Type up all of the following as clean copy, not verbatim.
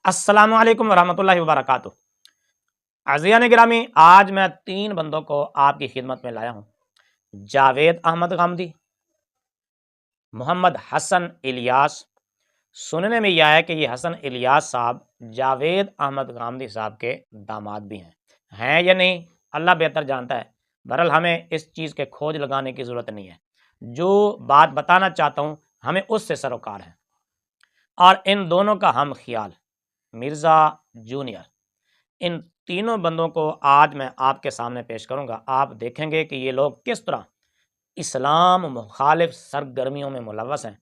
السلام علیکم ورحمۃ اللہ وبرکاتہ۔ عزیزان گرامی، آج میں 3 بندوں کو آپ کی خدمت میں لایا ہوں۔ جاوید احمد غامدی، محمد حسن الیاس۔ سننے میں یہ آیا کہ یہ حسن الیاس صاحب جاوید احمد غامدی صاحب کے داماد بھی ہیں یا نہیں، اللہ بہتر جانتا ہے۔ بہرحال ہمیں اس چیز کے کھوج لگانے کی ضرورت نہیں ہے، جو بات بتانا چاہتا ہوں ہمیں اس سے سروکار ہے۔ اور ان دونوں کا ہم خیال مرزا جونیئر، ان تینوں بندوں کو آج میں آپ کے سامنے پیش کروں گا۔ آپ دیکھیں گے کہ یہ لوگ کس طرح اسلام مخالف سرگرمیوں میں ملوث ہیں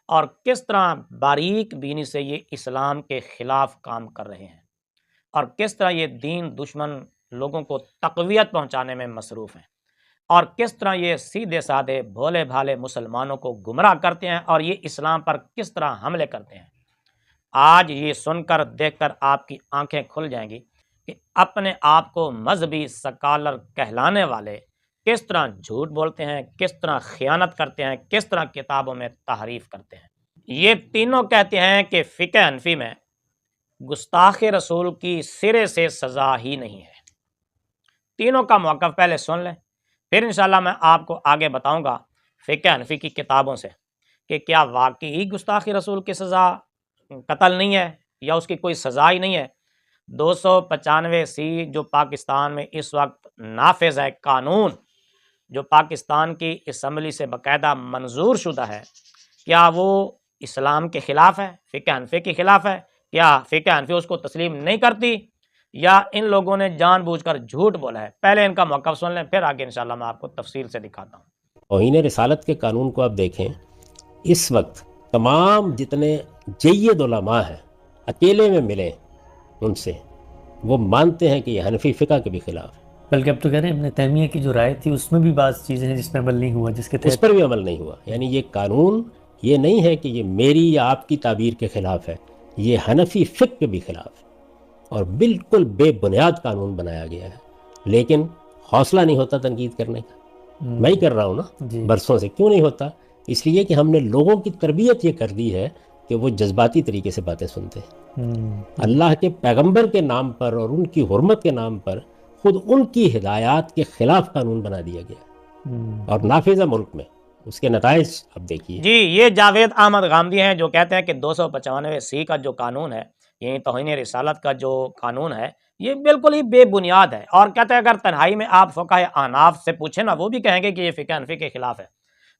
اور کس طرح باریک بینی سے یہ اسلام کے خلاف کام کر رہے ہیں اور کس طرح یہ دین دشمن لوگوں کو تقویت پہنچانے میں مصروف ہیں اور کس طرح یہ سیدھے سادھے بھولے بھالے مسلمانوں کو گمراہ کرتے ہیں اور یہ اسلام پر کس طرح حملے کرتے ہیں۔ آج یہ سن کر دیکھ کر آپ کی آنکھیں کھل جائیں گی کہ اپنے آپ کو مذہبی سکالر کہلانے والے کس طرح جھوٹ بولتے ہیں، کس طرح خیانت کرتے ہیں، کس طرح کتابوں میں تحریف کرتے ہیں۔ یہ تینوں کہتے ہیں کہ فقہ حنفی میں گستاخ رسول کی سرے سے سزا ہی نہیں ہے۔ تینوں کا موقف پہلے سن لیں، پھر انشاءاللہ میں آپ کو آگے بتاؤں گا فقہ حنفی کی کتابوں سے کہ کیا واقعی گستاخ رسول کی سزا قتل نہیں ہے یا اس کی کوئی سزا ہی نہیں ہے۔ 295 جو پاکستان میں اس وقت نافذ ہے قانون، جو پاکستان کی اسمبلی سے باقاعدہ منظور شدہ ہے، کیا وہ اسلام کے خلاف ہے، فقہ حنفی کے خلاف ہے؟ کیا فقہ حنفی اس کو تسلیم نہیں کرتی یا ان لوگوں نے جان بوجھ کر جھوٹ بولا ہے؟ پہلے ان کا موقف سن لیں، پھر آگے انشاءاللہ میں آپ کو تفصیل سے دکھاتا ہوں۔ توہین رسالت کے قانون کو آپ دیکھیں، اس وقت تمام جتنے جید علماء ہیں اکیلے میں ملیں ان سے، وہ مانتے ہیں کہ یہ حنفی فقہ کے بھی خلاف ہے۔ بلکہ اب تو کہہ رہے ہیں ابن تیمیہ کی جو رائے تھی اس میں بھی بعض چیزیں ہیں جس پر عمل نہیں ہوا، جس کے اس پر بھی عمل نہیں ہوا۔ یعنی یہ قانون یہ نہیں ہے کہ یہ میری یا آپ کی تعبیر کے خلاف ہے، یہ حنفی فقہ کے بھی خلاف ہے اور بالکل بے بنیاد قانون بنایا گیا ہے۔ لیکن حوصلہ نہیں ہوتا تنقید کرنے کا، میں ہی کر رہا ہوں نا برسوں سے۔ کیوں نہیں ہوتا؟ اس لیے کہ ہم نے لوگوں کی تربیت یہ کر دی ہے کہ وہ جذباتی طریقے سے باتیں سنتے ہیں۔ اللہ کے پیغمبر کے نام پر اور ان کی حرمت کے نام پر خود ان کی ہدایات کے خلاف قانون بنا دیا گیا اور نافذ ہے ملک میں۔ اس کے نتائج اب دیکھیے۔ جی، یہ جاوید احمد غامدی ہیں جو کہتے ہیں کہ 295 کا جو قانون ہے، یعنی توہین رسالت کا جو قانون ہے، یہ بالکل ہی بے بنیاد ہے، اور کہتے ہیں اگر تنہائی میں آپ فقہ احناف سے پوچھیں نا، وہ بھی کہیں گے کہ یہ فقہ حنفی کے خلاف ہے۔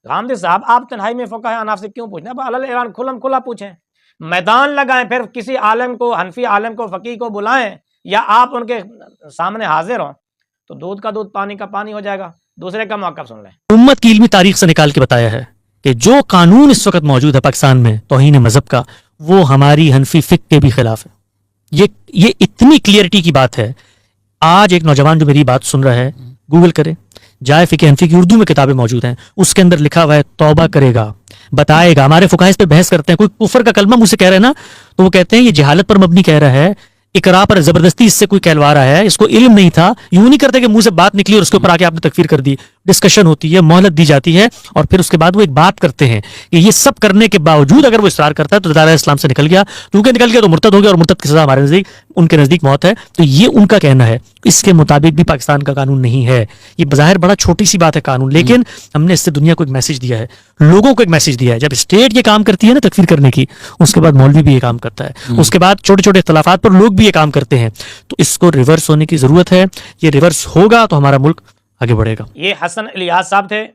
غامدی صاحب، آپ تنہائی میں فقہ احناف سے کیوں پوچھیں؟ اب علل اعلان کھلم کھلا پوچھیں، میدان لگائیں، پھر کسی عالم کو، حنفی عالم کو، فقیہ کو بلائیں یا آپ ان کے سامنے حاضر ہوں، تو دودھ کا دودھ پانی کا پانی ہو جائے گا۔ دوسرے کا موقف سن لیں۔ امت کی علمی تاریخ سے نکال کے بتایا ہے کہ جو قانون اس وقت موجود ہے پاکستان میں توہین مذہب کا، وہ ہماری حنفی فقہ کے بھی خلاف ہے۔ یہ اتنی کلیئرٹی کی بات ہے۔ آج ایک نوجوان جو میری بات سن رہا ہے، گوگل کرے، جائے فقہ حنفی کی اردو میں کتابیں موجود ہیں، اس کے اندر لکھا ہوا ہے توبہ کرے گا، بتائے گا۔ ہمارے فقہاء اس پہ بحث کرتے ہیں، کوئی کفر کا کلمہ مجھ سے کہہ رہا ہے نا، تو وہ کہتے ہیں یہ جہالت پر مبنی کہہ رہا ہے، اقرا پر زبردستی اس سے کوئی کہلوا رہا ہے، اس کو علم نہیں تھا۔ یوں نہیں کرتے کہ منہ سے بات نکلی اور اس کے اوپر آ کے آپ نے تکفیر کر دی۔ ڈسکشن ہوتی ہے، مہلت دی جاتی ہے، اور پھر اس کے بعد وہ ایک بات کرتے ہیں کہ یہ سب کرنے کے باوجود اگر وہ اصرار کرتا ہے تو دائرہ اسلام سے نکل گیا، کیونکہ نکل گیا تو مرتد ہو گیا، اور مرتد کی سزا ہمارے نزدیک، ان کے نزدیک موت ہے۔ تو یہ ان کا کہنا ہے، اس کے مطابق بھی پاکستان کا قانون نہیں ہے۔ یہ بظاہر بڑا چھوٹی سی بات ہے قانون، لیکن ہم نے اس سے دنیا کو ایک میسج دیا ہے، لوگوں کو ایک میسج دیا ہے۔ جب اسٹیٹ یہ کام کرتی ہے نا تکفیر کرنے کی، اس کے بعد مولوی بھی یہ کام کرتا ہے، اس کے بعد چھوٹے چھوٹے اختلافات پر لوگ بھی یہ کام کرتے ہیں۔ تو اس کو ریورس ہونے کی ضرورت ہے۔ یہ ریورس ہوگا تو ہمارا ملک آگے بڑھے گا۔ یہ حسن الیاس صاحب تھے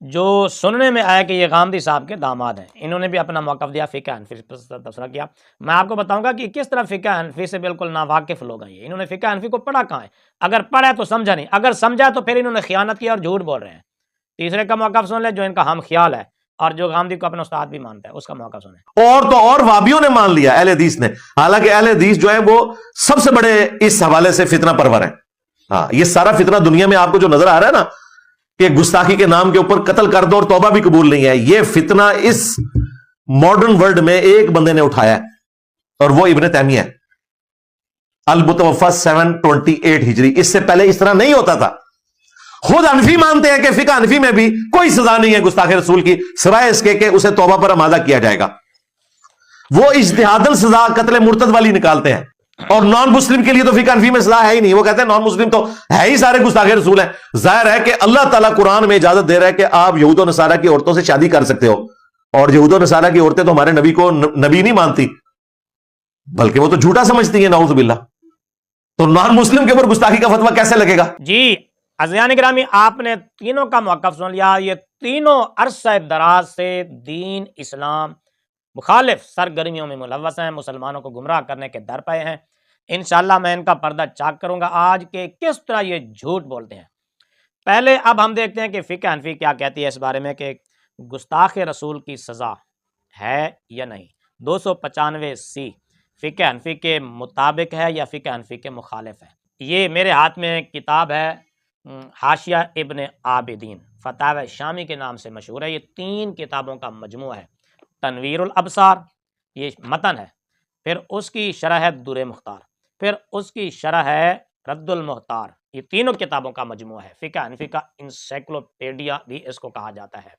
جو سننے میں آیا کہ یہ غامدی صاحب کے داماد ہیں۔ انہوں نے بھی اپنا موقف دیا، فقہ حنفی پر تبصرہ کیا۔ میں آپ کو بتاؤں گا کہ کس طرح فقہ حنفی سے بالکل ناواقف لوگ ہیں۔ انہوں نے فقہ حنفی کو پڑھا کہاں ہے؟ اگر پڑھا ہے تو سمجھا نہیں، اگر سمجھا تو پھر انہوں نے خیانت کی اور جھوٹ بول رہے ہیں۔ تیسرے کا موقف سن لیں جو ان کا ہم خیال ہے اور جو غامدی کو اپنا استاد بھی مانتا ہے، اس کا موقف سنیں۔ اور تو اور وہابیوں نے مان لیا، اہل حدیث نے، حالانکہ اہل حدیث جو ہے وہ سب سے بڑے اس حوالے سے فتنہ پرور ہیں۔ ہاں، یہ سارا فتنہ دنیا میں آپ کو جو نظر آ رہا ہے نا کہ گستاخی کے نام کے اوپر قتل کر دو اور توبہ بھی قبول نہیں ہے، یہ فتنہ اس ماڈرن ورلڈ میں ایک بندے نے اٹھایا ہے اور وہ ابن تیمیہ ہے، المتوفی 728 ہجری۔ اس سے پہلے اس طرح نہیں ہوتا تھا۔ خود حنفی مانتے ہیں کہ فقہ حنفی میں بھی کوئی سزا نہیں ہے گستاخ رسول کی، سوائے اس کے کہ اسے توبہ پر آمادہ کیا جائے گا۔ وہ اجتہاداً سزا قتل مرتد والی نکالتے ہیں، اور نان مسلم کے لیے تو فقہ حنفی میں سزا ہے ہی نہیں. وہ کہتے ہیں نان مسلم تو ہے ہی سارے گستاخ رسول ہیں. ظاہر ہے کہ اللہ تعالیٰ قرآن میں اجازت دے رہا ہے کہ آپ یہود و نصارہ کی عورتوں سے شادی کر سکتے ہو، اور یہود و نصارہ کی عورتیں تو ہمارے نبی کو نبی نہیں مانتی، بلکہ وہ تو جھوٹا سمجھتی ہیں، نعوذ باللہ. تو نان مسلم کے اوپر گستاخی کا فتویٰ کیسے لگے گا؟ جی عزیزان گرامی، آپ نے تینوں کا موقف سن لیا. یہ تینوں عرصہ دراز سے دین اسلام مخالف سرگرمیوں میں ملوث ہیں، مسلمانوں کو گمراہ کرنے کے در پہ ہیں. انشاءاللہ میں ان کا پردہ چاک کروں گا آج کہ کس طرح یہ جھوٹ بولتے ہیں. پہلے اب ہم دیکھتے ہیں کہ فقہ حنفی کیا کہتی ہے اس بارے میں کہ گستاخ رسول کی سزا ہے یا نہیں. 295C فقہ حنفی کے مطابق ہے یا فقہ حنفی کے مخالف ہے. یہ میرے ہاتھ میں کتاب ہے، حاشیہ ابن عابدین، فتاوی شامی کے نام سے مشہور ہے. یہ 3 کتابوں کا مجموعہ ہے. تنویر الابصار یہ متن ہے، پھر اس کی شرح ہے در مختار، پھر اس کی شرح ہے رد المختار. یہ تینوں کتابوں کا مجموعہ ہے. فقہ حنفی کا انسائکلوپیڈیا بھی اس کو کہا جاتا ہے.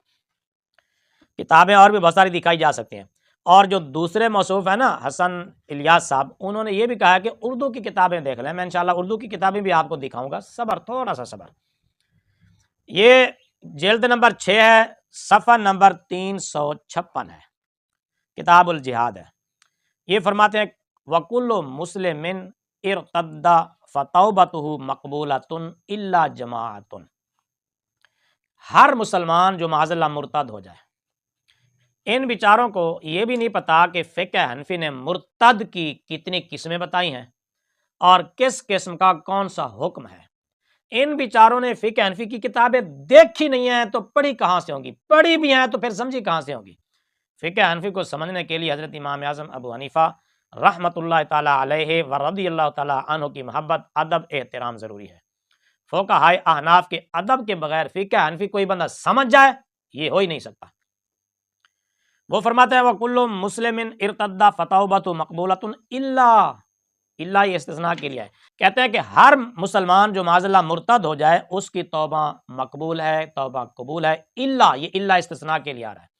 کتابیں اور بھی بہت ساری دکھائی جا سکتی ہیں. اور جو دوسرے موصوف ہیں نا حسن الیاس صاحب، انہوں نے یہ بھی کہا کہ اردو کی کتابیں دیکھ لیں. میں انشاءاللہ اردو کی کتابیں بھی آپ کو دکھاؤں گا. صبر، تھوڑا سا صبر. یہ جلد نمبر 6 ہے، صفحہ نمبر 356 ہے، کتاب الجہاد ہے. یہ فرماتے ہیں وَكُلُّ مُسْلِمٍ ارْتَدَّ فَتَوْبَتُهُ مَقْبُولَةٌ إِلَّا جَمَاعَةٌ. ہر مسلمان جو معاذ اللہ مرتد ہو جائے. ان بیچاروں کو یہ بھی نہیں پتا کہ فقہ حنفی نے مرتد کی کتنی قسمیں بتائی ہیں اور کس قسم کا کون سا حکم ہے. ان بیچاروں نے فقہ حنفی کی کتابیں دیکھی نہیں ہیں تو پڑھی کہاں سے ہوں گی؟ پڑھی بھی ہیں تو پھر سمجھی کہاں سے ہوں گی؟ فقہ حنفی کو سمجھنے کے لیے حضرت امام اعظم ابو حنیفہ رحمۃ اللہ تعالیٰ علیہ و رضی اللہ تعالیٰ عنہ کی محبت، ادب، احترام ضروری ہے. فقہائے احناف کے ادب کے بغیر فقہ حنفی کوئی بندہ سمجھ جائے یہ ہو ہی نہیں سکتا. وہ فرماتے ہیں وَكُلُّ مُسْلِمٍ ارْتَدَّ فَتَوْبَتُهُ مَقْبُولَةٌ إِلَّا یہ استثناء کے لیے ہے. کہتے ہیں کہ ہر مسلمان جو معاذ اللہ مرتد ہو جائے اس کی توبہ مقبول ہے، توبہ قبول ہے. الا، یہ الا استثناء کے لیے آ رہا ہے.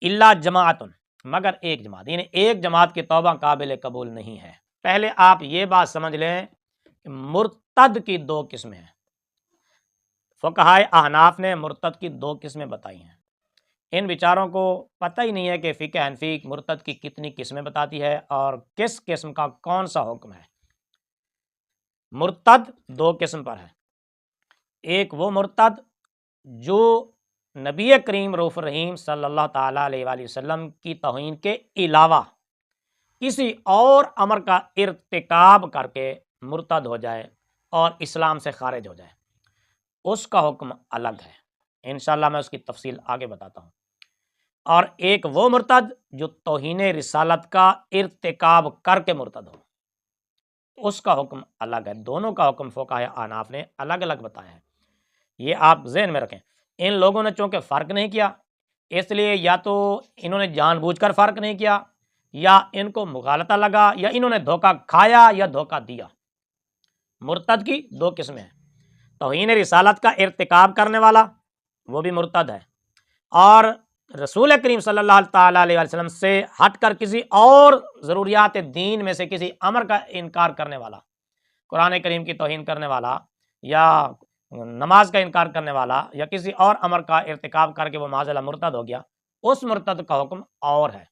الا جماعتن، مگر ایک جماعت، یعنی ایک جماعت کی توبہ قابل قبول نہیں ہے. پہلے آپ یہ بات سمجھ لیں کہ مرتد کی 2 قسمیں ہیں. فقہائے احناف نے مرتد کی 2 قسمیں بتائی ہیں. ان بیچاروں کو پتہ ہی نہیں ہے کہ فقہ حنفی مرتد کی کتنی قسمیں بتاتی ہے اور کس قسم کا کون سا حکم ہے. مرتد 2 قسم پر ہے. ایک وہ مرتد جو نبی کریم رؤوف الرحیم صلی اللہ تعالیٰ علیہ وآلہ وسلم کی توہین کے علاوہ کسی اور امر کا ارتکاب کر کے مرتد ہو جائے اور اسلام سے خارج ہو جائے، اس کا حکم الگ ہے. انشاءاللہ میں اس کی تفصیل آگے بتاتا ہوں. اور ایک وہ مرتد جو توہین رسالت کا ارتکاب کر کے مرتد ہو، اس کا حکم الگ ہے. دونوں کا حکم فقہائے احناف نے الگ الگ بتایا ہے. یہ آپ ذہن میں رکھیں. ان لوگوں نے چونکہ فرق نہیں کیا، اس لیے یا تو انہوں نے جان بوجھ کر فرق نہیں کیا، یا ان کو مغالطہ لگا، یا انہوں نے دھوکہ کھایا یا دھوکہ دیا. مرتد کی 2 قسمیں ہیں. توہین رسالت کا ارتکاب کرنے والا وہ بھی مرتد ہے، اور رسول کریم صلی اللہ تعالیٰ علیہ وسلم سے ہٹ کر کسی اور ضروریات دین میں سے کسی امر کا انکار کرنے والا، قرآن کریم کی توہین کرنے والا، یا نماز کا انکار کرنے والا، یا کسی اور امر کا ارتکاب کر کے وہ معاذ اللہ مرتد ہو گیا، اس مرتد کا حکم اور ہے.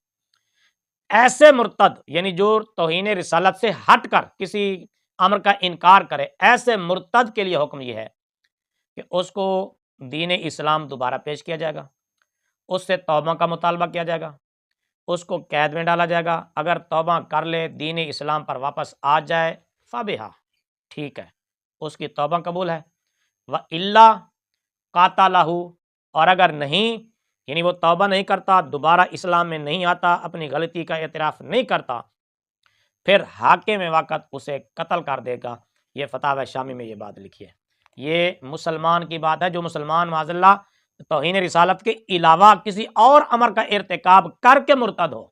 ایسے مرتد یعنی جو توہین رسالت سے ہٹ کر کسی امر کا انکار کرے، ایسے مرتد کے لیے حکم یہ ہے کہ اس کو دین اسلام دوبارہ پیش کیا جائے گا، اس سے توبہ کا مطالبہ کیا جائے گا، اس کو قید میں ڈالا جائے گا. اگر توبہ کر لے، دین اسلام پر واپس آ جائے، فبہا، ٹھیک ہے، اس کی توبہ قبول ہے. وَإِلَّا قَاتَلَهُ، اور اگر نہیں، یعنی وہ توبہ نہیں کرتا، دوبارہ اسلام میں نہیں آتا، اپنی غلطی کا اعتراف نہیں کرتا، پھر حاکم وقت اسے قتل کر دے گا. یہ فتاوی شامی میں یہ بات لکھی ہے. یہ مسلمان کی بات ہے جو مسلمان معاذ اللہ توہین رسالت کے علاوہ کسی اور امر کا ارتکاب کر کے مرتد ہو،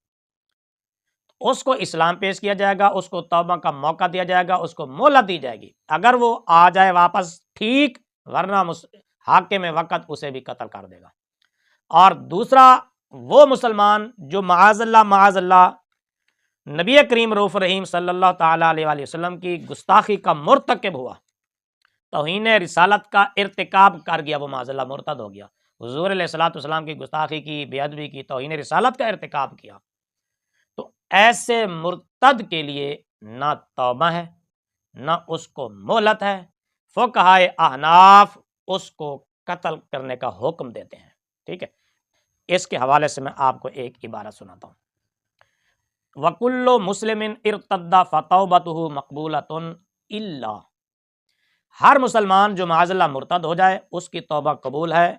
اس کو اسلام پیش کیا جائے گا، اس کو توبہ کا موقع دیا جائے گا، اس کو مہلت دی جائے گی. اگر وہ آ جائے واپس ٹھیک، ورنہ حاکم وقت اسے بھی قتل کر دے گا. اور دوسرا وہ مسلمان جو معاذ اللہ نبی کریم رؤوف رحیم صلی اللہ تعالیٰ علیہ وآلہ وسلم کی گستاخی کا مرتکب ہوا، توہین رسالت کا ارتکاب کر گیا، وہ معاذ اللہ مرتد ہو گیا، حضور علیہ الصلوۃ والسلام کی گستاخی کی، بے ادبی کی، توہین رسالت کا ارتکاب کیا، تو ایسے مرتد کے لیے نہ توبہ ہے نہ اس کو مہلت ہے۔ فقہائے احناف اس کو قتل کرنے کا حکم دیتے ہیں۔ ٹھیک ہے، اس کے حوالے سے میں آپ کو ایک عبارت سناتا ہوں۔ وَكُلُّ مُسْلِمٍ ارْتَدَّ فَتَوْبَتُهُ مَقْبُولَةٌ إِلَّا، ہر مسلمان جو معاذ اللہ مرتد ہو جائے اس کی توبہ قبول ہے،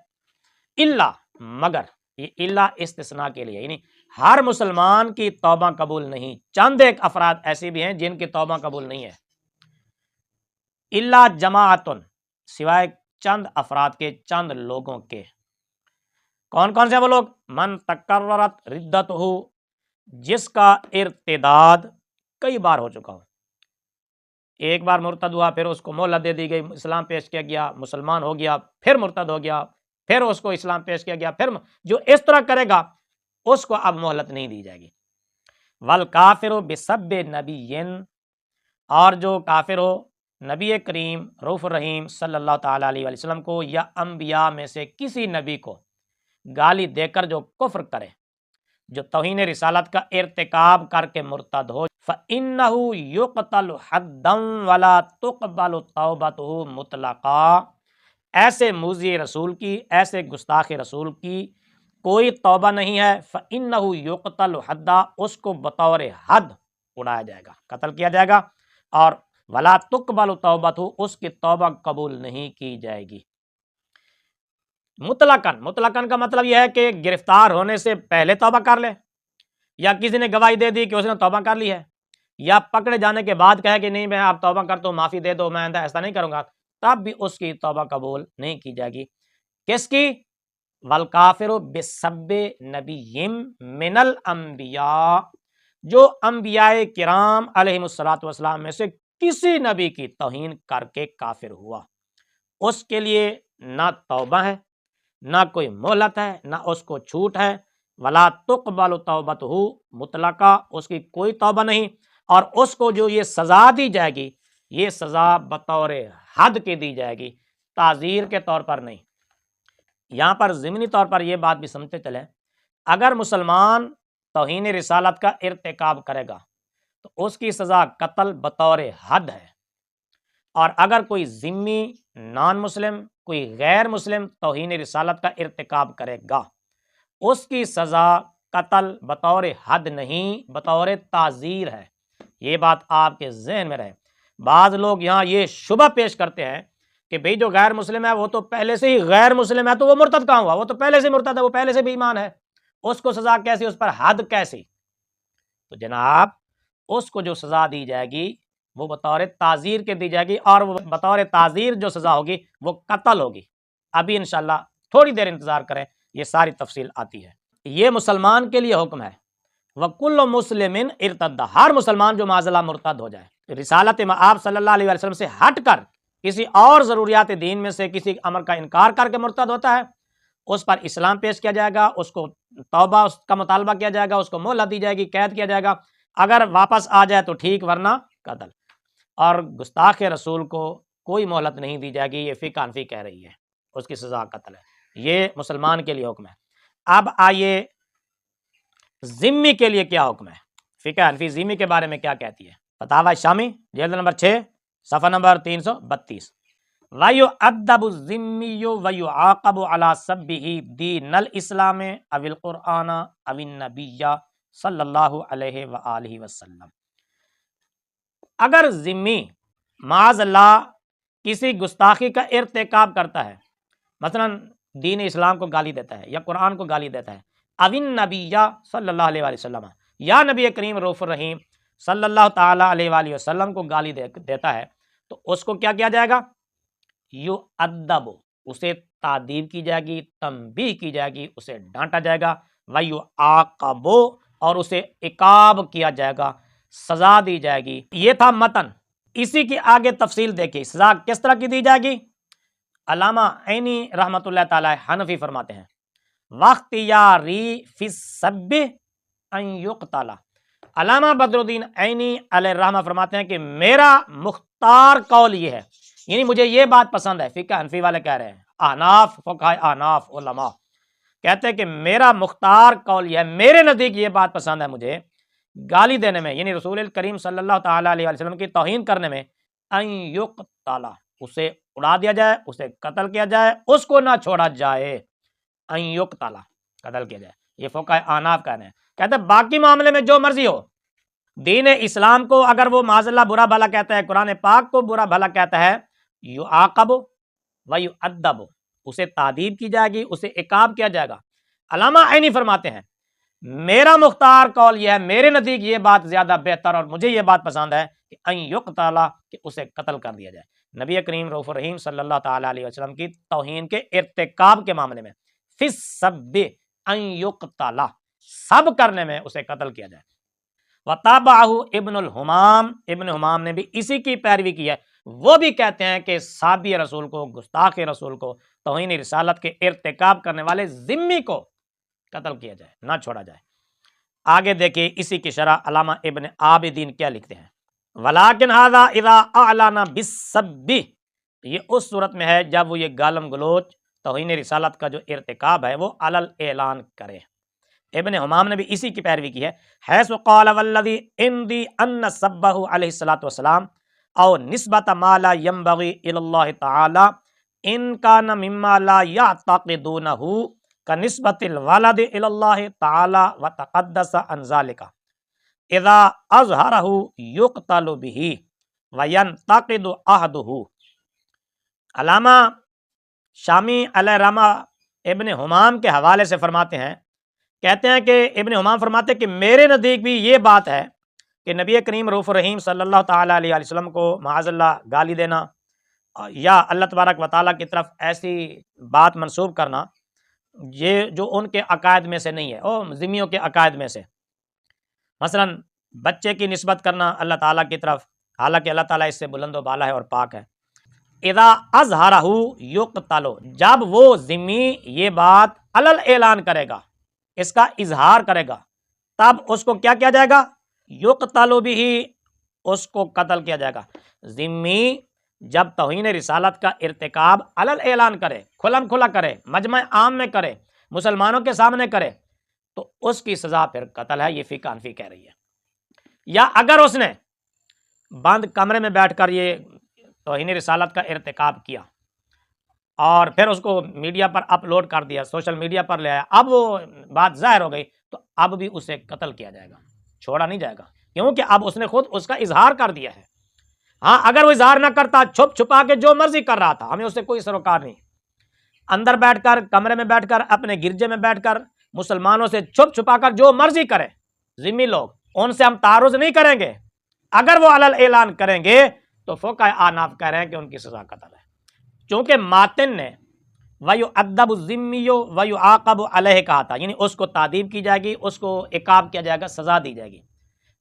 الا، مگر، یہ الا استثناء کے لیے، یعنی ہر مسلمان کی توبہ قبول نہیں، چند ایک افراد ایسے بھی ہیں جن کی توبہ قبول نہیں ہے، الا جماعتن، سوائے چند افراد کے، چند لوگوں کے۔ کون کون سے وہ لوگ؟ من تکررت ردتہ، جس کا ارتداد کئی بار ہو چکا ہو، ایک بار مرتد ہوا، پھر اس کو مہلت دے دی گئی، اسلام پیش کیا گیا، مسلمان ہو گیا، پھر مرتد ہو گیا، پھر اس کو اسلام پیش کیا گیا، پھر جو اس طرح کرے گا اس کو اب مہلت نہیں دی جائے گی۔ والکافر بسب نبی، اور جو کافر ہو نبی کریم رؤوف الرحیم صلی اللہ تعالیٰ علیہ وآلہ وسلم کو یا انبیاء میں سے کسی نبی کو گالی دے کر جو کفر کرے، جو توہین رسالت کا ارتکاب کر کے مرتد ہو، فَإِنَّهُ يُقْتَلُ حَدًّا وَلَا تُقْبَلُ تَوْبَتُهُ مُطْلَقًا، ایسے موذی رسول کی، ایسے گستاخ رسول کی کوئی توبہ نہیں ہے، فَإِنَّهُ يُقْتَلُ حَدًّا، اس کو بطور حد اڑایا جائے گا، قتل کیا جائے گا، اور وَلَا تُقْبَلُ تَوْبَتُهُ، اس کی توبہ قبول نہیں کی جائے گی۔ مطلقاً کا مطلب یہ ہے کہ گرفتار ہونے سے پہلے توبہ کر لے، یا کسی نے گواہی دے دی کہ اس نے توبہ کر لی ہے، یا پکڑے جانے کے بعد کہے کہ نہیں میں آپ توبہ کرتا ہوں، معافی دے دو، میں آئندہ ایسا نہیں کروں گا، تب بھی اس کی توبہ قبول نہیں کی جائے گی۔ کس کی؟ والکافر بسب نبی من الانبیاء، جو انبیاء کرام علیہم الصلوۃ والسلام میں سے کسی نبی کی توہین کر کے کافر ہوا، اس کے لیے نہ توبہ ہے، نہ کوئی مہلت ہے، نہ اس کو چھوٹ ہے، ولا تقبل توبتہ مطلقہ، اس کی کوئی توبہ نہیں، اور اس کو جو یہ سزا دی جائے گی، یہ سزا بطور حد کی دی جائے گی، تعزیر کے طور پر نہیں۔ یہاں پر ضمنی طور پر یہ بات بھی سمجھتے چلیں، اگر مسلمان توہین رسالت کا ارتکاب کرے گا تو اس کی سزا قتل بطور حد ہے، اور اگر کوئی ذمی نان مسلم، کوئی غیر مسلم توہین رسالت کا ارتکاب کرے گا، اس کی سزا قتل بطور حد نہیں، بطور تعزیر ہے۔ یہ بات آپ کے ذہن میں رہے۔ بعض لوگ یہاں یہ شبہ پیش کرتے ہیں کہ بھئی جو غیر مسلم ہے وہ تو پہلے سے ہی غیر مسلم ہے، تو وہ مرتد کہاں ہوا؟ وہ تو پہلے سے مرتد ہے، وہ پہلے سے بے ایمان ہے، اس کو سزا کیسی، اس پر حد کیسی؟ تو جناب اس کو جو سزا دی جائے گی وہ بطور تعزیر کے دی جائے گی، اور وہ بطور تعزیر جو سزا ہوگی وہ قتل ہوگی۔ ابھی انشاءاللہ تھوڑی دیر انتظار کریں، یہ ساری تفصیل آتی ہے۔ یہ مسلمان کے لیے حکم ہے، وَكُلُّ مُسْلِمٍ ارْتَدَّ، ہر مسلمان جو معاذ اللہ مرتد ہو جائے، رسالت آپ صلی اللہ علیہ وسلم سے ہٹ کر کسی اور ضروریات دین میں سے کسی امر کا انکار کر کے مرتد ہوتا ہے، اس پر اسلام پیش کیا جائے گا، اس کو توبہ اس کا مطالبہ کیا جائے گا، اس کو مہلت دی جائے گی، قید کیا جائے گا، اگر واپس آ جائے تو ٹھیک، ورنہ قتل۔ اور گستاخ رسول کو کوئی مہلت نہیں دی جائے گی، یہ فقہ حنفی کہہ رہی ہے، اس کی سزا قتل ہے۔ یہ مسلمان کے لیے حکم ہے۔ اب آئیے ذمی کے لیے کیا حکم ہے، فقہ حنفی ذمی کے بارے میں کیا کہتی ہے۔ فتاوی شامی جلد نمبر 6 صفحہ نمبر 332، وَيُعَذَّبُ الذِّمِّيُّ وَيُعَاقَبُ عَلَى سَبِّهِ دِینَ الْإِسْلَامِ أَوِ الْقُرْآنَ أَوِ النَّبِيَّ صلی اللہ علیہ وآلہ وسلم۔ اگر ذمی معاذ اللہ کسی گستاخی کا ارتکاب کرتا ہے، مثلا دین اسلام کو گالی دیتا ہے یا قرآن کو گالی دیتا ہے، اوِ النبی صلی اللہ علیہ وآلہ وسلم، یا نبی کریم رؤوف الرحیم صلی اللہ تعالیٰ علیہ وآلہ وسلم کو گالی دیتا ہے، تو اس کو کیا کیا جائے گا؟ یُعَذَّبُ، اسے تعذیب کی جائے گی، تنبیہ کی جائے گی، اسے ڈانٹا جائے گا، وَيُعَاقَبُ، اور اسے عقاب کیا جائے گا، سزا دی جائے گی۔ یہ تھا متن۔ اسی کی آگے تفصیل دیکھیے، سزا کس طرح کی دی جائے گی۔ علامہ عینی رحمۃ اللہ تعالی حنفی فرماتے ہیں، واختیاری فی السب ان یقتل۔ علامہ بدر الدین عینی علیہ الرحمہ فرماتے ہیں کہ میرا مختار قول یہ ہے، یعنی مجھے یہ بات پسند ہے، فقہ حنفی والے کہہ رہے ہیں، احناف فقہائے احناف علماء کہتے ہیں کہ میرا مختار قول یہ ہے، میرے نزدیک یہ بات پسند ہے مجھے، گالی دینے میں یعنی رسول کریم صلی اللہ تعالیٰ علیہ وسلم کی توہین کرنے میں، ان یقتل، اسے اڑا دیا جائے، اسے قتل کیا جائے، اس کو نہ چھوڑا جائے، ان یقتل، قتل کیا جائے۔ یہ فقہائے احناف کہہ رہے ہیں، کہتے ہیں باقی معاملے میں جو مرضی ہو، دین اسلام کو اگر وہ معاذ اللہ برا بھلا کہتا ہے، قرآن پاک کو برا بھلا کہتا ہے، یعاقب و یعذب، اسے تعذیب کی جائے گی، اسے عقاب کیا جائے گا۔ علامہ عینی فرماتے ہیں میرا مختار قول یہ ہے، میرے نزدیک یہ بات زیادہ بہتر اور مجھے یہ بات پسند ہے کہ ان یقتل، کہ اسے قتل کر دیا جائے۔ نبی کریم رؤوف الرحیم صلی اللہ تعالیٰ علیہ وسلم کی توہین کے ارتکاب کے معاملے میں، فی السب ان یقتل، سب کرنے میں اسے قتل کیا جائے۔ وتابعہ ابن الحمام، ابن حمام نے بھی اسی کی پیروی کی ہے، وہ بھی کہتے ہیں کہ سابی رسول کو، گستاخ رسول کو، توہین رسالت کے ارتکاب کرنے والے ذمی کو قتل کیا جائے، نہ چھوڑا جائے۔ آگے دیکھیے اسی کی شرح علامہ ابن عابدین کیا لکھتے ہیں، ولیکن ھذا اذا اعلن بالسب، یہ اس صورت میں ہے جب وہ یہ گالم گلوچ توہین رسالت کا جو ارتکاب ہے وہ علل اعلان کرے۔ ابن حمام نے بھی اسی کی پیروی کی ہے، حیث قال والذی عندی ان سبہ علیہ الصلوۃ والسلام او نسبت ما لا ينبغي الی اللہ تعالی ان کان مما لا یعتقدونہ کنسبت الولد الی اللہ تعالی وتقدس عن ذلک اذا اظہرہ یقتل بہ وینتقد عہدہ۔ علامہ شامی علیہ رحمہ ابن حمام کے حوالے سے فرماتے ہیں، کہتے ہیں کہ ابن حمام فرماتے ہیں کہ میرے نزدیک بھی یہ بات ہے کہ نبی کریم رؤوف الرحیم صلی اللہ تعالیٰ علیہ وسلم کو معاذ اللہ گالی دینا یا اللہ تبارک و تعالیٰ کی طرف ایسی بات منسوب کرنا، یہ جو ان کے عقائد میں سے نہیں ہے، اور ذمیوں کے عقائد میں سے، مثلا بچے کی نسبت کرنا اللہ تعالیٰ کی طرف، حالانکہ اللہ تعالیٰ اس سے بلند و بالا ہے اور پاک ہے۔ اذا اظہرہ یقتل، جب وہ ذمی یہ بات علل اعلان کرے گا، اس کا اظہار کرے گا، تب اس کو کیا کیا جائے گا؟ یقتل بہ، اس کو قتل کیا جائے گا۔ ذمی جب توہین رسالت کا ارتکاب علل اعلان کرے، کھلم کھلا کرے، مجمع عام میں کرے، مسلمانوں کے سامنے کرے، تو اس کی سزا پھر قتل ہے، یہ فقہ حنفی کہہ رہی ہے۔ یا اگر اس نے بند کمرے میں بیٹھ کر یہ توہین رسالت کا ارتکاب کیا اور پھر اس کو میڈیا پر اپلوڈ کر دیا، سوشل میڈیا پر لے آیا، اب وہ بات ظاہر ہو گئی، تو اب بھی اسے قتل کیا جائے گا، چھوڑا نہیں جائے گا، کیونکہ اب اس نے خود اس کا اظہار کر دیا ہے۔ ہاں اگر وہ اظہار نہ کرتا، چھپ چھپا کے جو مرضی کر رہا تھا، ہمیں اس سے کوئی سروکار نہیں، اندر بیٹھ کر، کمرے میں بیٹھ کر، اپنے گرجے میں بیٹھ کر مسلمانوں سے چھپ چھپا کر جو مرضی کرے ذمی لوگ، ان سے ہم تعرض نہیں کریں گے۔ اگر وہ علل اعلان کریں گے تو فقہائے احناف کہہ رہے ہیں کہ ان کی سزا قتل ہے، چونکہ ماتن نے وَيُعَذَّبُ الذِّمِّيُّ وَيُعَاقَبُ عَلَيْهِ کہا تھا، یعنی اس کو تعذیب کی جائے گی، اس کو عقاب کیا جائے گا، سزا دی جائے گی۔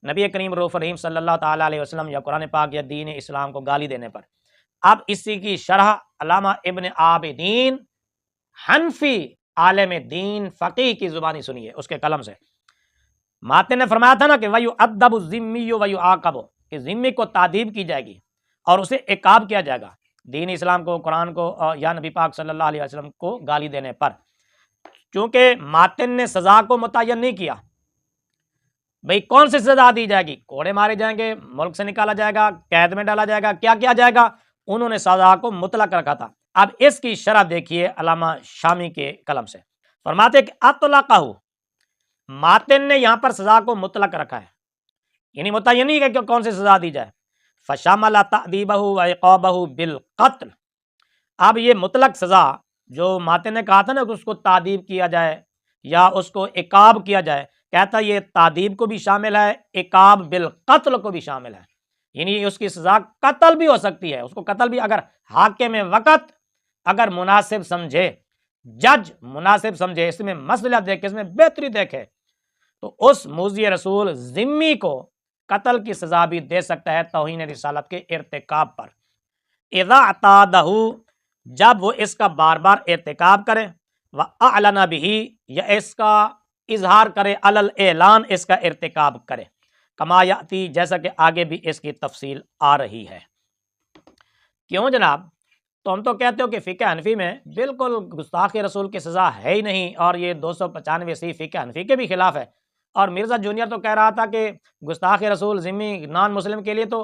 نبی کریم رؤوف الرحیم صلی اللہ تعالیٰ علیہ وسلم یا قرآن پاک یا دین اسلام کو گالی دینے پر۔ اب اسی کی شرح علامہ ابن عابدین حنفی عالم دین فقیہ کی زبانی سنیے، اس کے قلم سے۔ ماتن نے فرمایا تھا نا کہ وَيُعَذَّبُ الذِّمِّيُّ وَيُعَاقَبُ، کہ ذمی کو تعذیب کی جائے گی اور اسے عقاب کیا جائے گا دین اسلام کو، قرآن کو یا نبی پاک صلی اللہ علیہ وسلم کو گالی دینے پر۔ چونکہ ماتن نے سزا کو متعین نہیں کیا، بھئی کون سی سزا دی جائے گی، کوڑے مارے جائیں گے، ملک سے نکالا جائے گا، قید میں ڈالا جائے گا، کیا کیا جائے گا، انہوں نے سزا کو مطلق رکھا تھا۔ اب اس کی شرح دیکھیے علامہ شامی کے قلم سے، فرماتے کہ اطلقہ، ماتن نے یہاں پر سزا کو مطلق رکھا ہے، یعنی متعین نہیں ہے کہ کون سی سزا دی جائے۔ فشمل تأدیبہ وعقابہ بالقتل، اب یہ مطلق سزا جو ماتن نے کہا تھا نا کہ اس کو تعذیب کیا جائے یا اس کو عقاب کیا جائے، کہتا یہ تعذیب کو بھی شامل ہے، عقاب بالقتل کو بھی شامل ہے، یعنی اس کی سزا قتل بھی ہو سکتی ہے، اس کو قتل بھی اگر حاکم وقت اگر مناسب سمجھے، جج مناسب سمجھے، اس میں مصلحت دیکھے، اس میں بہتری دیکھے، تو اس موذی رسول ذمی کو قتل کی سزا بھی دے سکتا ہے توہین رسالت کے ارتکاب پر۔ اذا اعتادہ، جب وہ اس کا بار بار ارتکاب کرے، وَأَعْلَنَ بِهِ، یا اس کا اظہار کرے، علل اعلان اس کا ارتکاب کرے، کما یاتی، جیسا کہ آگے بھی اس کی تفصیل آ رہی ہے۔ کیوں جناب؟ تو ہم تو کہتے ہو کہ فقہ حنفی میں بالکل گستاخ رسول کی سزا ہے ہی نہیں، اور یہ 295 فقہ حنفی کے بھی خلاف ہے۔ اور مرزا جونیئر تو کہہ رہا تھا کہ گستاخ رسول ذمی نان مسلم کے لیے تو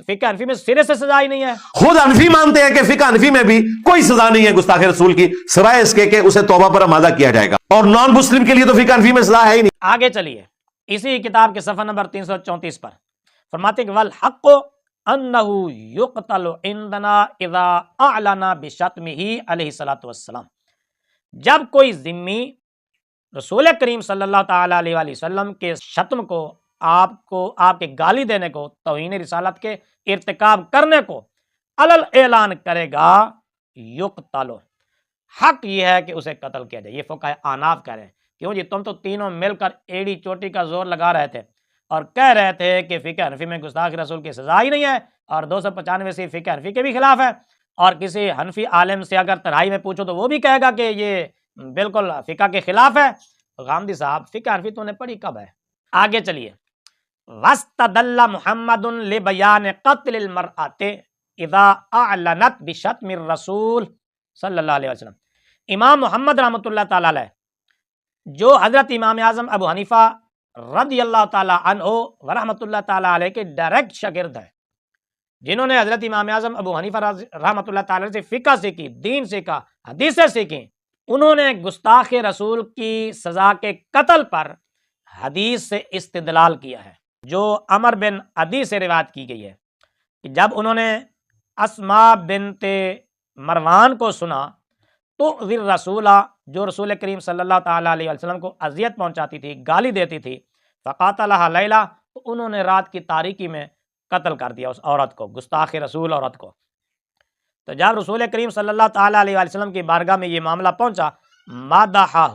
فقہ حنفی میں سرے سے سزا ہی نہیں ہے۔ خود حنفی مانتے ہیں کہ فقہ حنفی میں بھی کوئی سزا نہیں ہے گستاخ رسول کی، سوائے اس کے کہ اسے توبہ پر آمادہ کیا جائے گا، اور نان مسلم کے لیے تو فقہ حنفی میں سزا ہے ہی نہیں۔ آگے چلیے، اسی کتاب کے صفحہ نمبر 334 پر فرماتے ہیں کہ والحق انہ یقتل عندنا اذا اعلن بشتمہ علیہ الصلوۃ والسلام، جب کوئی ذمی رسول کریم صلی اللہ تعالی علیہ وآلہ وسلم کے شتم کو، آپ کے گالی دینے کو، توہین رسالت کے ارتکاب کرنے کو علل اعلان کرے گا، یقتل، حق یہ ہے کہ اسے قتل کیا جائے۔ یہ فقہ احناف کہہ رہے ہیں، کیوں جی تم تو تینوں مل کر ایڑی چوٹی کا زور لگا رہے تھے اور کہہ رہے تھے کہ فقہ حنفی میں گستاخ رسول کی سزا ہی نہیں ہے، اور 295 فقہ حنفی کے بھی خلاف ہے، اور کسی حنفی عالم سے اگر تنہائی میں پوچھو تو وہ بھی کہے گا کہ یہ بالکل فقہ کے خلاف ہے۔ غامدی صاحب، فقہ حنفی تو نے پڑھی کب ہے؟ آگے چلیے، وَاسْتَدَلَّ مُحَمَّدٌ لِبَيَانِ قَتْلِ الْمَرْأَةِ اِذَا أَعْلَنَتْ بِشَتْمِ الرَّسُولِ صلی اللہ علیہ وسلم۔ امام محمد رحمۃ اللہ تعالی علیہ، جو حضرت امام اعظم ابو حنیفہ رضی اللہ تعالی عنہ ورحمۃ اللہ تعالی علیہ کے ڈائریکٹ شاگرد ہیں، جنہوں نے حضرت امام اعظم ابو حنیفہ رحمۃ اللہ تعالی سے فقہ سیکھی، دین سیکھا، حدیثیں سیکھیں، انہوں نے گستاخ رسول کی سزا کے قتل پر حدیث سے استدلال کیا ہے، جو عمر بن عدی سے روایت کی گئی ہے کہ جب انہوں نے اسماء بنت مروان کو سنا تو رسولہ، جو رسول کریم صلی اللہ تعالی علیہ وسلم کو اذیت پہنچاتی تھی، گالی دیتی تھی، فقاتلها لیلا، تو انہوں نے رات کی تاریکی میں قتل کر دیا اس عورت کو، گستاخ رسول عورت کو۔ تو جب رسول کریم صلی اللہ تعالی علیہ وسلم کی بارگاہ میں یہ معاملہ پہنچا، مدحہ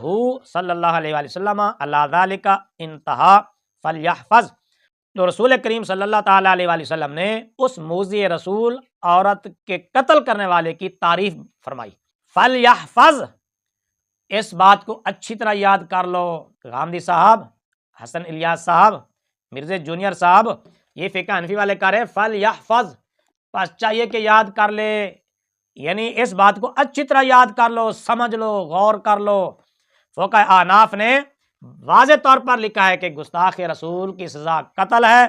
صلی اللہ علیہ وسلم علی ذالک انتہا فلیحفظ، تو رسول کریم صلی اللہ تعالی علیہ وسلم نے اس موذی رسول عورت کے قتل کرنے والے کی تعریف فرمائی۔ فلیحفظ، اس بات کو اچھی طرح یاد کر لو، غامدی صاحب، حسن الیاس صاحب، مرزا جونیئر صاحب، یہ فقہ حنفی والے کہہ رہے فلیحفظ، بس چاہیے کہ یاد کر لے، یعنی اس بات کو اچھی طرح یاد کر لو، سمجھ لو، غور کر لو۔ فقہ احناف نے واضح طور پر لکھا ہے کہ گستاخ رسول کی سزا قتل ہے،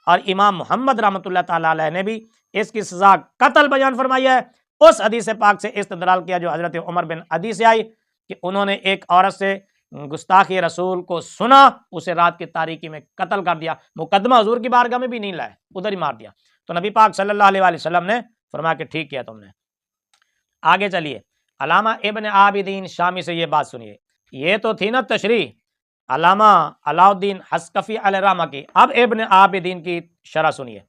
اور امام محمد رحمۃ اللہ تعالی علیہ نے بھی اس کی سزا قتل بیان فرمائی ہے، اس حدیث پاک سے استدلال کیا جو حضرت عمر بن عدی سے آئی کہ انہوں نے ایک عورت سے گستاخ رسول کو سنا، اسے رات کی تاریکی میں قتل کر دیا، مقدمہ حضور کی بارگاہ میں بھی نہیں لائے، ادھر ہی مار دیا۔ تو نبی پاک صلی اللہ علیہ وآلہ وسلم نے فرمایا کہ ٹھیک کیا تم نے۔ آگے چلیے، علامہ ابن عابدین شامی سے یہ بات سنیے، یہ تو تھی نا تشریح علامہ علاء الدین حسکفی علیہ رحمہ کی، اب ابن عابدین کی شرح سنیے۔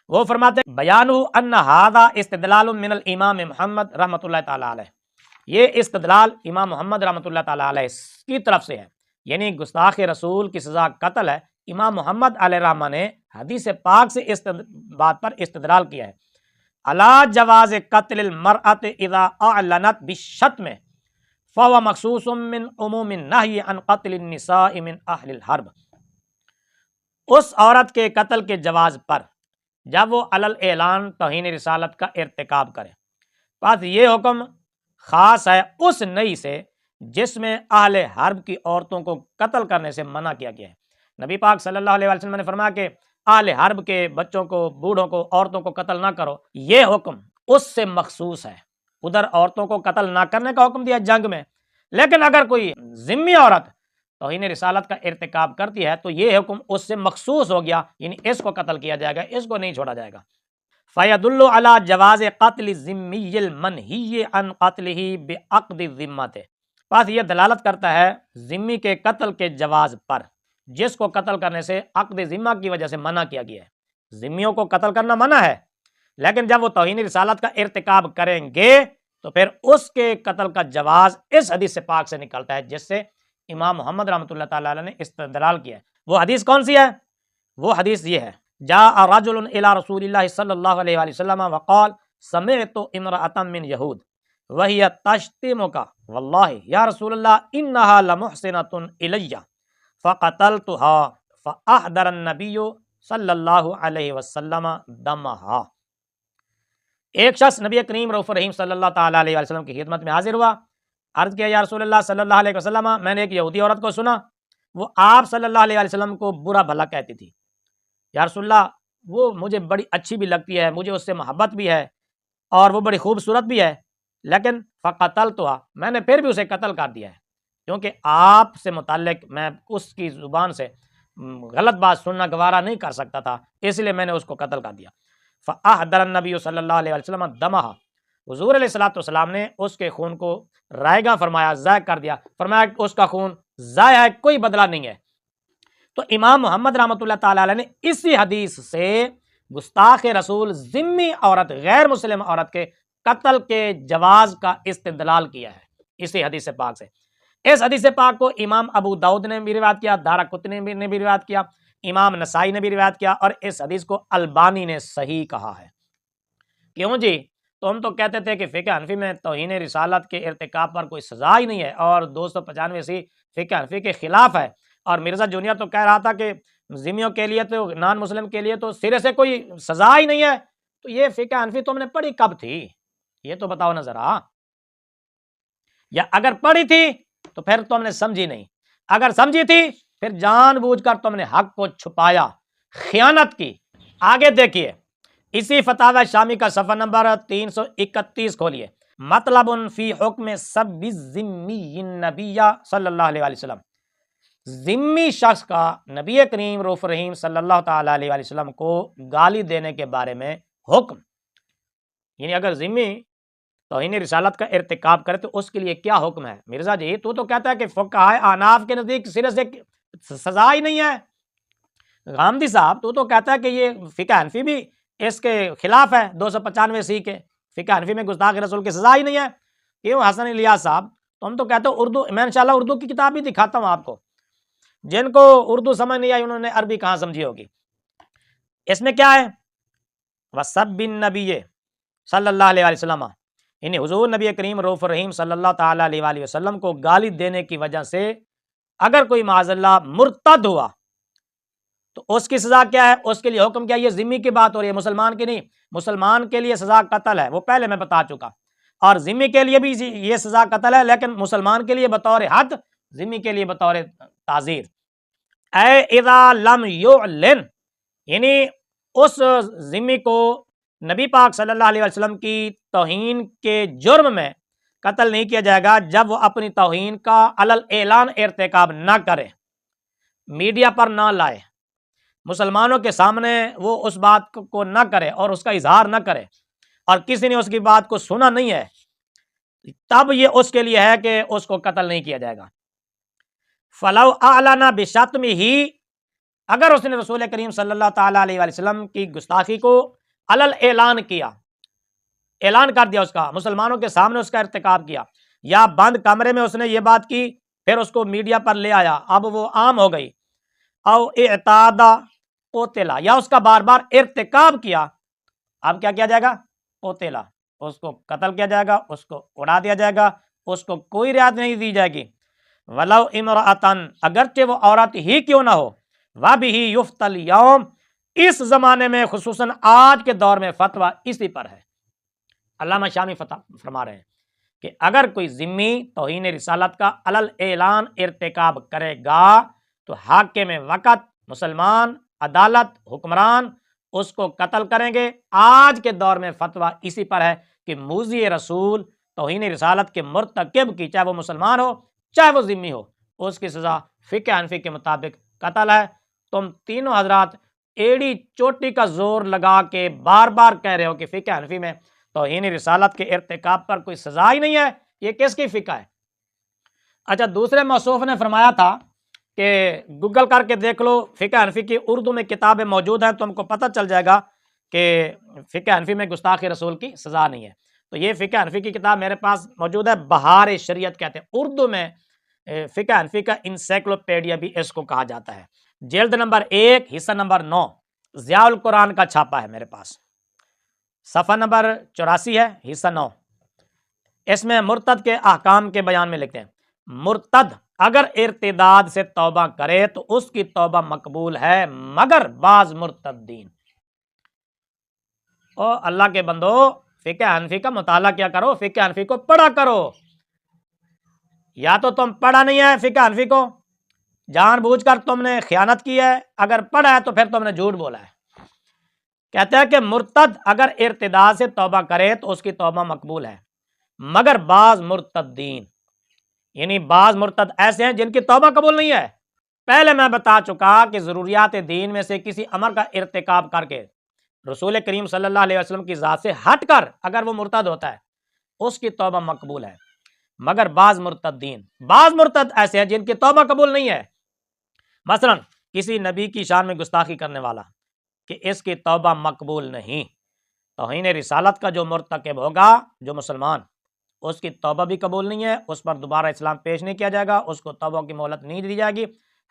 وہ فرماتے ہیں بیانہ ان ھذا استدلال من الامام محمد رحمۃ اللہ تعالی علیہ، یہ استدلال امام محمد رحمۃ اللہ تعالی علیہ کی طرف سے ہے، یعنی گستاخ رسول کی سزا قتل ہے۔ امام محمد علیہ رحمہ نے حدیث پاک سے اس بات پر استدلال کیا ہے، علی جواز قتل المرأة اذا اعلنت بالشتم فهو مخصوص من عموم النہی عن قتل النساء من اہل الحرب، اس عورت کے قتل کے جواز پر جب وہ علل اعلان توہین رسالت کا ارتکاب کرے، بس یہ حکم خاص ہے اس نہی سے جس میں اہل حرب کی عورتوں کو قتل کرنے سے منع کیا گیا ہے۔ نبی پاک صلی اللہ علیہ وسلم نے فرمایا کہ اہل حرب کے بچوں کو، بوڑھوں کو، عورتوں کو قتل نہ کرو، یہ حکم اس سے مخصوص ہے۔ ادھر عورتوں کو قتل نہ کرنے کا حکم دیا جنگ میں، لیکن اگر کوئی ذمی عورت توہین رسالت کا ارتکاب کرتی ہے تو یہ حکم اس سے مخصوص ہو گیا، یعنی اس کو قتل کیا جائے گا، اس کو نہیں چھوڑا جائے گا۔ فَيَدُلُّ عَلَى جَوَازِ قَتْلِ الذِّمِّيِّ الْمَنْهِيِّ عَنْ قَتْلِهِ بِعَقْدِ الذِّمَّةِ، بس یہ دلالت کرتا ہے ذمی کے قتل کے جواز پر، جس کو قتل کرنے سے عقد ذمہ کی وجہ سے منع کیا گیا ہے۔ ذمیوں کو قتل کرنا منع ہے، لیکن جب وہ توہین رسالت کا ارتکاب کریں گے تو پھر اس کے قتل کا جواز اس حدیث سے پاک سے نکلتا ہے، جس سے امام محمد رحمۃ اللہ تعالی علیہ نے استدلال کیا ہے۔ وہ حدیث کون سی ہے؟ وہ حدیث یہ ہے، جاء رجل الى رسول اللہ صلی اللہ علیہ وآلہ وسلم وقال سمعت امرأة من یہود وہی تشتمک واللہ یا رسول اللہ انہا لمحسنۃ الی فقتلتها فاحضر النبی صلی اللہ علیہ وسلم دمہا۔ ایک شخص نبی کریم رؤوف رحیم صلی اللہ تعالیٰ علیہ وسلم کی خدمت میں حاضر ہوا، عرض کیا یا رسول اللہ صلی اللہ علیہ وسلم، میں نے ایک یہودی عورت کو سنا، وہ آپ صلی اللہ علیہ وسلم کو برا بھلا کہتی تھی، یا رسول اللہ وہ مجھے بڑی اچھی بھی لگتی ہے، مجھے اس سے محبت بھی ہے اور وہ بڑی خوبصورت بھی ہے، لیکن فقتلتها، میں نے پھر بھی اسے قتل کر دیا ہے، کیونکہ آپ سے متعلق میں اس کی زبان سے غلط بات سننا گوارا نہیں کر سکتا تھا، اس لیے میں نے اس کو قتل کر دیا۔ فاحضر النبی صلی اللہ علیہ وسلم دمہا، حضور علیہ الصلوۃ والسلام نے اس کے خون کو رائگاں فرمایا، ضائع کر دیا، فرمایا کہ اس کا خون ضائع ہے، کوئی بدلہ نہیں ہے۔ تو امام محمد رحمۃ اللہ تعالی علیہ نے اسی حدیث سے گستاخ رسول ذمی عورت، غیر مسلم عورت کے قتل کے جواز کا استدلال کیا ہے اسی حدیث پاک سے۔ اس حدیث پاک کو امام ابو داؤد نے بھی روایت کیا، دارقطنی نے بھی روایت کیا، امام نسائی نے بھی روایت کیا، اور اس حدیث کو البانی نے صحیح کہا ہے۔ کیوں جی؟ تو ہم تو کہتے تھے کہ فقہ حنفی میں توہین رسالت کے ارتکاب پر کوئی سزا ہی نہیں ہے، اور 295 فقہ حنفی کے خلاف ہے، اور مرزا جونیئر تو کہہ رہا تھا کہ ذمیوں کے لیے تو نان مسلم کے لیے تو سرے سے کوئی سزا ہی نہیں ہے۔ تو یہ فقہ حنفی تم نے پڑھی کب تھی؟ یہ تو بتاؤ نا ذرا، یا اگر پڑھی تھی تو پھر تم نے سمجھی نہیں، اگر سمجھی تھی پھر جان بوجھ کر تم نے حق کو چھپایا، خیانت کی۔ آگے دیکھیے اسی فتاوی شامی کا صفحہ نمبر 331 کھولیے، مطلب فی حکم سب ذمی النبی صلی اللہ علیہ وسلم، ذمی شخص کا نبی کریم رؤوف رحیم صلی اللہ تعالیٰ علیہ وسلم کو گالی دینے کے بارے میں حکم، یعنی اگر ذمی توہین رسالت کا ارتکاب کرے تو اس کے لیے کیا حکم ہے؟ مرزا جی تو کہتا ہے کہ فقہائے احناف کے نزدیک سرے سے سزا ہی نہیں ہے۔ غامدی صاحب تو کہتا ہے کہ یہ فقہ حنفی بھی اس کے خلاف ہے، 295 کے فقہ حنفی میں گستاخ رسول کی سزا ہی نہیں ہے۔ کیوں حسن الیاس صاحب؟ تو ہم تو کہتے ہیں اردو، میں انشاءاللہ اردو کی کتاب بھی دکھاتا ہوں آپ کو، جن کو اردو سمجھ نہیں آئی انہوں نے عربی کہاں سمجھی ہوگی۔ اس میں کیا ہے؟ وَسَبِّ النَّبِيِّ صلی اللہ علیہ وسلم، یعنی حضور نبی کریم رؤوف الرحیم صلی اللہ تعالیٰ علیہ وآلہ وسلم کو گالی دینے کی وجہ سے اگر کوئی معاذ اللہ مرتد ہوا تو اس کی سزا کیا ہے؟ اس کے لیے حکم کیا ہے؟ یہ ذمی کی بات ہو رہی ہے، مسلمان کی نہیں۔ مسلمان کے لیے سزا قتل ہے، وہ پہلے میں بتا چکا، اور ذمی کے لیے بھی یہ سزا قتل ہے، لیکن مسلمان کے لیے بطور حد، ذمی کے لیے بطور تعزیر۔ اے اذا لم یعلن، یعنی اس ذمی کو نبی پاک صلی اللہ علیہ وسلم کی توہین کے جرم میں قتل نہیں کیا جائے گا جب وہ اپنی توہین کا علل اعلان ارتکاب نہ کرے، میڈیا پر نہ لائے، مسلمانوں کے سامنے وہ اس بات کو نہ کرے اور اس کا اظہار نہ کرے، اور کسی نے اس کی بات کو سنا نہیں ہے، تب یہ اس کے لیے ہے کہ اس کو قتل نہیں کیا جائے گا۔ فلو اعلن بشتمہ، اگر اس نے رسول کریم صلی اللہ تعالیٰ علیہ وسلم کی گستاخی کو علل اعلان کیا، اعلان کر دیا، اس کا مسلمانوں کے سامنے اس کا ارتکاب کیا، یا بند کمرے میں اس نے یہ بات کی پھر اس کو میڈیا پر لے آیا، اب وہ عام ہو گئی، او اعتادا قتلا، یا اس کا بار بار ارتکاب کیا، اب کیا کیا جائے گا؟ قتلا، اس کو قتل کیا جائے گا، اس کو اڑا دیا جائے گا، اس کو کوئی رعایت نہیں دی جائے گی۔ ولو امرأتن، اگرچہ وہ عورت ہی کیوں نہ ہو، وبہ یفتى اليوم، اس زمانے میں خصوصاً آج کے دور میں فتویٰ اسی پر ہے۔ علامہ شامی فرما رہے ہیں کہ اگر کوئی ذمی توہین رسالت کا علل اعلان ارتکاب کرے گا تو حاکم وقت، مسلمان، عدالت، حکمران اس کو قتل کریں گے۔ آج کے دور میں فتویٰ اسی پر ہے کہ موذی رسول توہین رسالت کے مرتکب کی، چاہے وہ مسلمان ہو چاہے وہ ذمی ہو، اس کی سزا فقہ حنفی کے مطابق قتل ہے۔ تم تینوں حضرات ایڑی چوٹی کا زور لگا کے بار بار کہہ رہے ہو کہ فقہ حنفی میں توہین رسالت کے ارتکاب پر کوئی سزا ہی نہیں ہے، یہ کس کی فقہ ہے؟ اچھا، دوسرے موصوف نے فرمایا تھا کہ گوگل کر کے دیکھ لو، فقہ حنفی کی اردو میں کتابیں موجود ہیں، تم کو پتہ چل جائے گا کہ فقہ حنفی میں گستاخ رسول کی سزا نہیں ہے۔ تو یہ فقہ حنفی کی کتاب میرے پاس موجود ہے، بہار شریعت کہتے ہیں، اردو میں فقہ حنفی کا انسائکلوپیڈیا بھی اس کو کہا جاتا ہے، جلد نمبر 1 حصہ نمبر 9، ضیاء القرآن کا چھاپا ہے میرے پاس، صفحہ نمبر 84 ہے، حصہ 9۔ اس میں مرتد کے احکام کے بیان میں لکھتے ہیں مرتد اگر ارتداد سے توبہ کرے تو اس کی توبہ مقبول ہے مگر بعض مرتدین۔ او اللہ کے بندو، فقہ حنفی کا مطالعہ کیا کرو، فقہ حنفی کو پڑھا کرو۔ یا تو تم پڑھا نہیں ہے فقہ حنفی کو، جان بوجھ کر تم نے خیانت کی ہے، اگر پڑھا ہے تو پھر تم نے جھوٹ بولا ہے۔ کہتے ہیں کہ مرتد اگر ارتداد سے توبہ کرے تو اس کی توبہ مقبول ہے مگر بعض مرتدین، یعنی بعض مرتد ایسے ہیں جن کی توبہ قبول نہیں ہے۔ پہلے میں بتا چکا کہ ضروریات دین میں سے کسی امر کا ارتکاب کر کے رسول کریم صلی اللہ علیہ وسلم کی ذات سے ہٹ کر اگر وہ مرتد ہوتا ہے اس کی توبہ مقبول ہے مگر بعض مرتدین، بعض مرتد ایسے ہیں جن کی توبہ قبول نہیں ہے۔ مثلا کسی نبی کی شان میں گستاخی کرنے والا کہ اس کی توبہ مقبول نہیں، توہین رسالت کا جو مرتکب ہوگا جو مسلمان، اس کی توبہ بھی قبول نہیں ہے، اس پر دوبارہ اسلام پیش نہیں کیا جائے گا، اس کو توبہ کی مہلت نہیں دی جائے گی،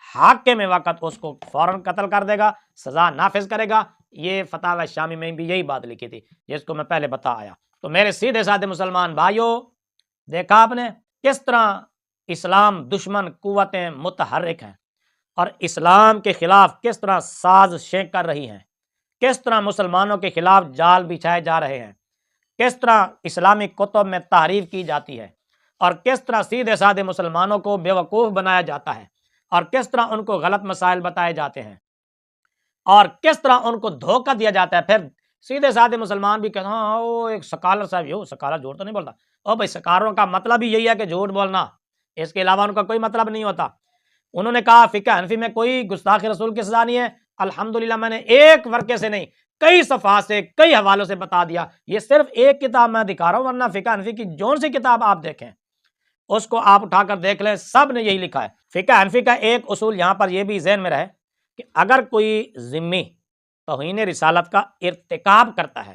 حاکم وقت اس کو فوراً قتل کر دے گا، سزا نافذ کرے گا۔ یہ فتاوی شامی میں بھی یہی بات لکھی تھی جس کو میں پہلے بتا آیا۔ تو میرے سیدھے سادھے مسلمان بھائیوں، دیکھا آپ نے کس طرح اسلام دشمن قوتیں متحرک ہیں اور اسلام کے خلاف کس طرح سازشیں کر رہی ہیں، کس طرح مسلمانوں کے خلاف جال بچھائے جا رہے ہیں، کس طرح اسلامی کتب میں تحریف کی جاتی ہے اور کس طرح سیدھے سادھے مسلمانوں کو بیوقوف بنایا جاتا ہے اور کس طرح ان کو غلط مسائل بتائے جاتے ہیں اور کس طرح ان کو دھوکہ دیا جاتا ہے۔ پھر سیدھے سادھے مسلمان بھی کہتے ہیں ہاں وہ ایک سکالر صاحب، یہ سکالر جھوٹ تو نہیں بولتا۔ او بھائی سکالروں کا مطلب ہی یہی ہے کہ جھوٹ بولنا، اس کے علاوہ ان کا کوئی مطلب نہیں ہوتا۔ انہوں نے کہا فقہ حنفی میں کوئی گستاخی رسول کی سزا نہیں ہے، الحمدللہ میں نے ایک ورقے سے نہیں کئی صفحات سے کئی حوالوں سے بتا دیا۔ یہ صرف ایک کتاب میں دکھا رہا ہوں، ورنہ فقہ حنفی کی جون سی کتاب آپ دیکھیں اس کو آپ اٹھا کر دیکھ لیں، سب نے یہی لکھا ہے۔ فقہ حنفی کا ایک اصول یہاں پر یہ بھی ذہن میں رہے کہ اگر کوئی ذمہ توہین رسالت کا ارتکاب کرتا ہے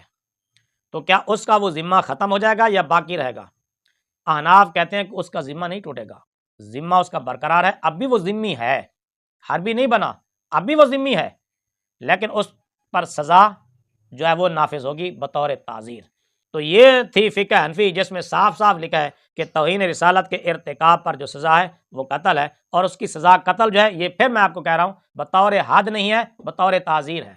تو کیا اس کا وہ ذمہ ختم ہو جائے گا یا باقی رہے گا؟ احناف کہتے ہیں کہ اس کا ذمہ نہیں ٹوٹے گا، ذمہ اس کا برقرار ہے، اب بھی وہ ذمی ہے، حربی نہیں بنا، اب بھی وہ ذمی ہے، لیکن اس پر سزا جو ہے وہ نافذ ہوگی بطور تعزیر۔ تو یہ تھی فقہ حنفی جس میں صاف صاف لکھا ہے کہ توہین رسالت کے ارتکاب پر جو سزا ہے وہ قتل ہے، اور اس کی سزا قتل جو ہے یہ پھر میں آپ کو کہہ رہا ہوں بطور حد نہیں ہے، بطور تعزیر ہے۔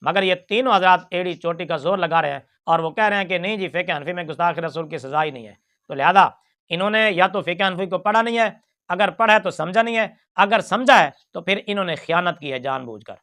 مگر یہ تینوں حضرات ایڑی چوٹی کا زور لگا رہے ہیں اور وہ کہہ رہے ہیں کہ نہیں جی فقہ حنفی میں گستاخ رسول کی سزا ہی نہیں ہے۔ تو لہذا انہوں نے یا تو فقہ حنفی کو پڑھا نہیں ہے، اگر پڑھا ہے تو سمجھا نہیں ہے، اگر سمجھا ہے تو پھر انہوں نے خیانت کی ہے جان بوجھ کر۔